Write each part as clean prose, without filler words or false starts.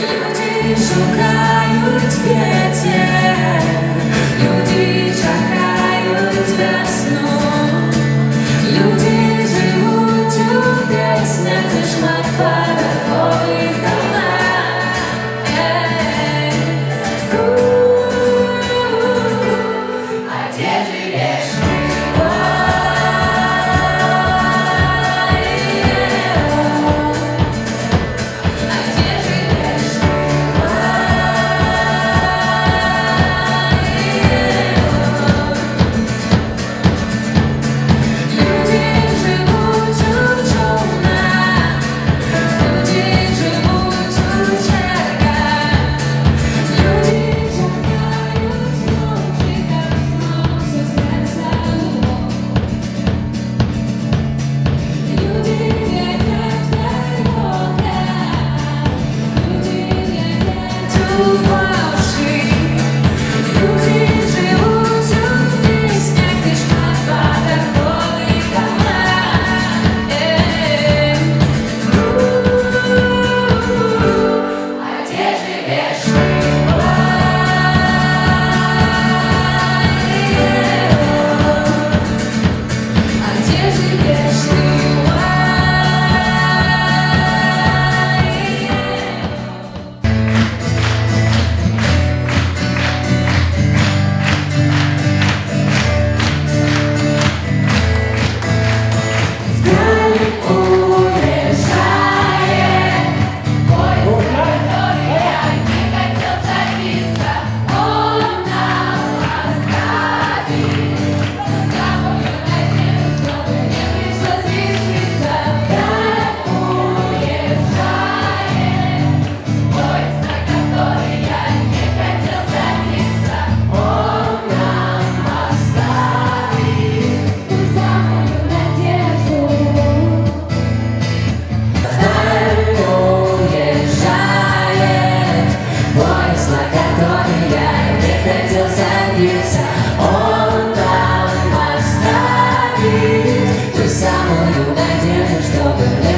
Люди шукають ветер, люди чекають весну, люди живуть у піснях, лиш маркварових домах. А где живешь?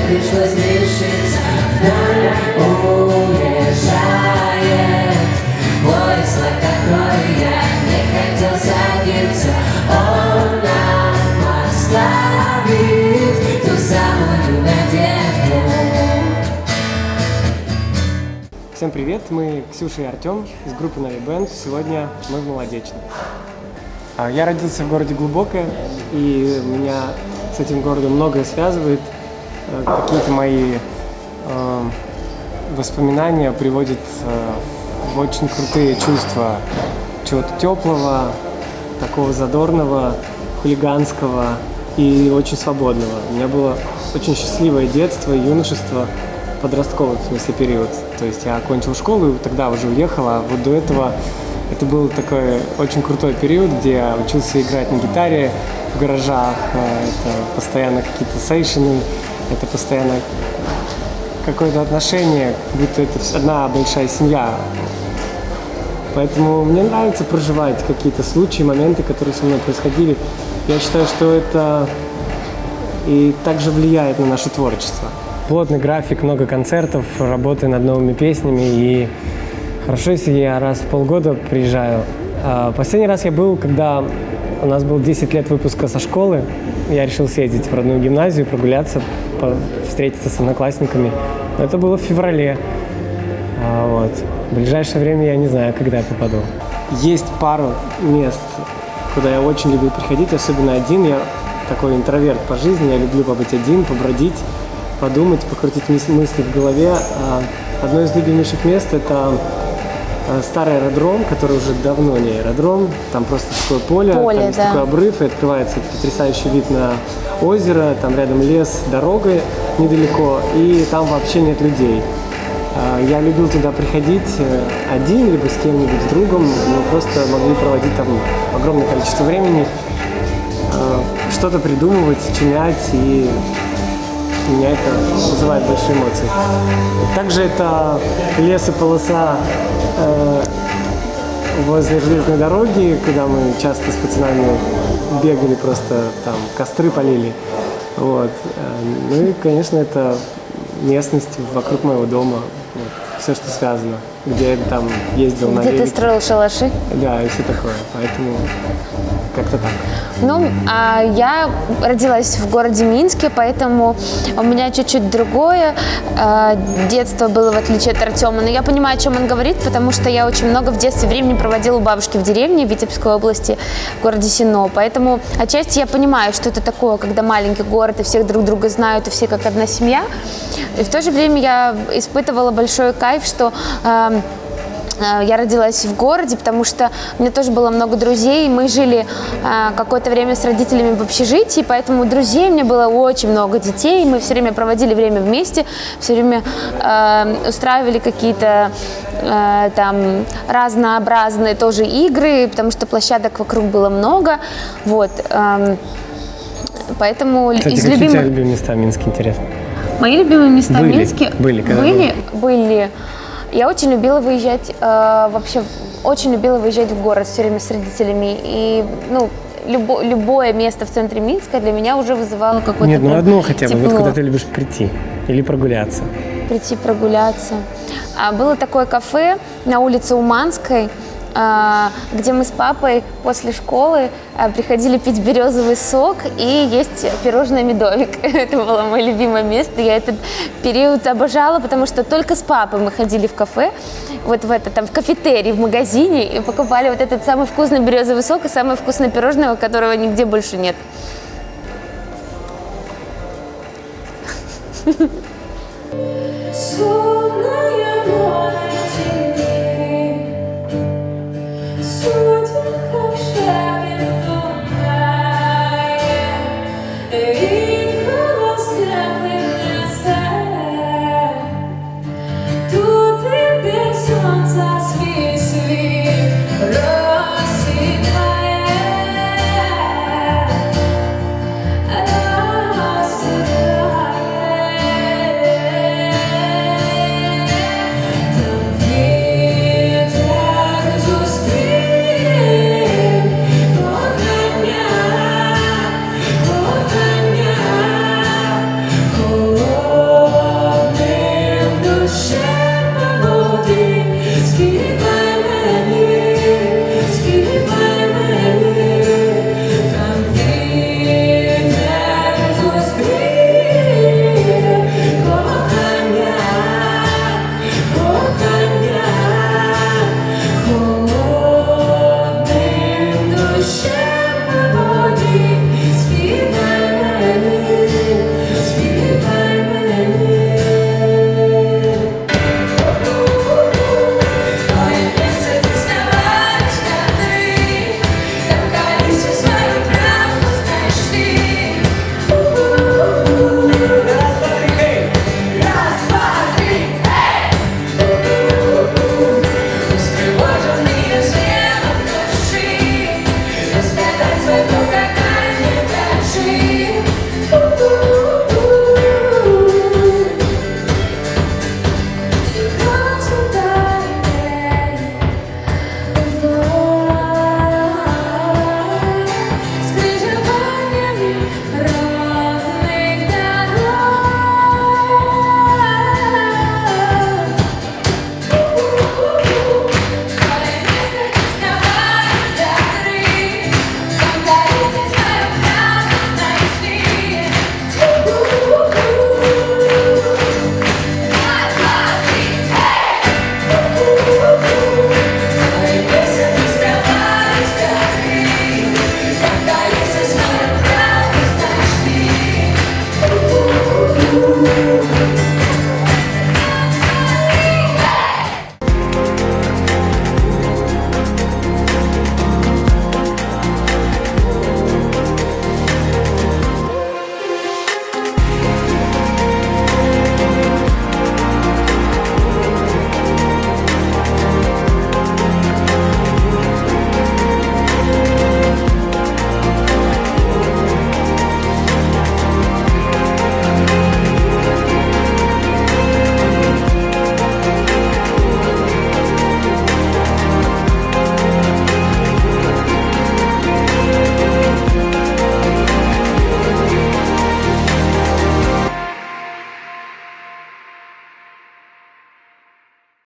Пришлось решиться, вдаль уезжает поезд, на который я не хотел садиться. Он нам оставит ту самую надежду. Всем привет, мы Ксюша и Артем из группы Нави Бенд. Сегодня мы в Молодечном. Я родился в городе Глубокое, и меня с этим городом многое связывает. Какие-то мои воспоминания приводят в очень крутые чувства чего-то теплого, такого задорного, хулиганского и очень свободного. У меня было очень счастливое детство, юношество, подростковый, в смысле, период. То есть я окончил школу и тогда уже уехал, а вот до этого это был такой очень крутой период, где я учился играть на гитаре в гаражах, это постоянно какие-то сейшены, это постоянно какое-то отношение, как будто это одна большая семья. Поэтому мне нравится проживать какие-то случаи, моменты, которые со мной происходили. Я считаю, что это и также влияет на наше творчество. Плотный график, много концертов, работы над новыми песнями, и хорошо, если я раз в полгода приезжаю. Последний раз я был, когда у нас было 10 лет выпуска со школы. Я решил съездить в родную гимназию, прогуляться, встретиться с одноклассниками. Но это было в феврале. Вот. В ближайшее время я не знаю, когда я попаду. Есть пару мест, куда я очень люблю приходить, особенно один. Я такой интроверт по жизни, я люблю побыть один, побродить, подумать, покрутить мысли в голове. Одно из любимейших мест – это старый аэродром, который уже давно не аэродром. Там просто такое поле, там есть такой обрыв, и открывается потрясающий вид на озеро. Там рядом лес, дорога недалеко, и там вообще нет людей. Я любил туда приходить один, либо с кем-нибудь, с другом. Мы просто могли проводить там огромное количество времени, что-то придумывать, сочинять, и меня это вызывает большие эмоции. Также это лес и полоса возле железной дороги, куда мы часто с пацанами бегали, просто там костры полили. Вот. Ну и, конечно, это местность вокруг моего дома. Вот. все, что связано. Где я там ездил на Где ты велике. строил шалаши? Да, и все такое. Поэтому как-то так. Ну, я родилась в городе Минске, поэтому у меня чуть-чуть другое детство было, в отличие от Артема. Но я понимаю, о чем он говорит, потому что я очень много в детстве времени проводила у бабушки в деревне в Витебской области, в городе Сино. Поэтому отчасти я понимаю, что это такое, когда маленький город, и всех друг друга знают, и все как одна семья. И в то же время я испытывала большой кайф, что я родилась в городе, потому что у меня тоже было много друзей. Мы жили какое-то время с родителями в общежитии, поэтому друзей у меня было очень много, детей. Мы все время проводили время вместе, все время устраивали какие-то там разнообразные тоже игры, потому что площадок вокруг было много. Вот. Поэтому Кстати, из какие у тебя любимых... любимые места в Минске, интересно? Мои любимые места в Были. Минске Были, когда были. Я очень любила выезжать, вообще очень любила выезжать в город все время с родителями. И, ну, любое место в центре Минска для меня уже вызывало какое-то Нет, ну прям одно хотя бы, тепло. вот куда ты любишь прийти или прогуляться. Прийти прогуляться. Было такое кафе на улице Уманской, где мы с папой после школы приходили пить березовый сок и есть пирожное «Медовик». Это было мое любимое место. Я этот период обожала, потому что только с папой мы ходили в кафе, вот в это, там, в кафетерий, в магазине, и покупали вот этот самый вкусный березовый сок и самое вкусное пирожное, которого нигде больше нет. Спи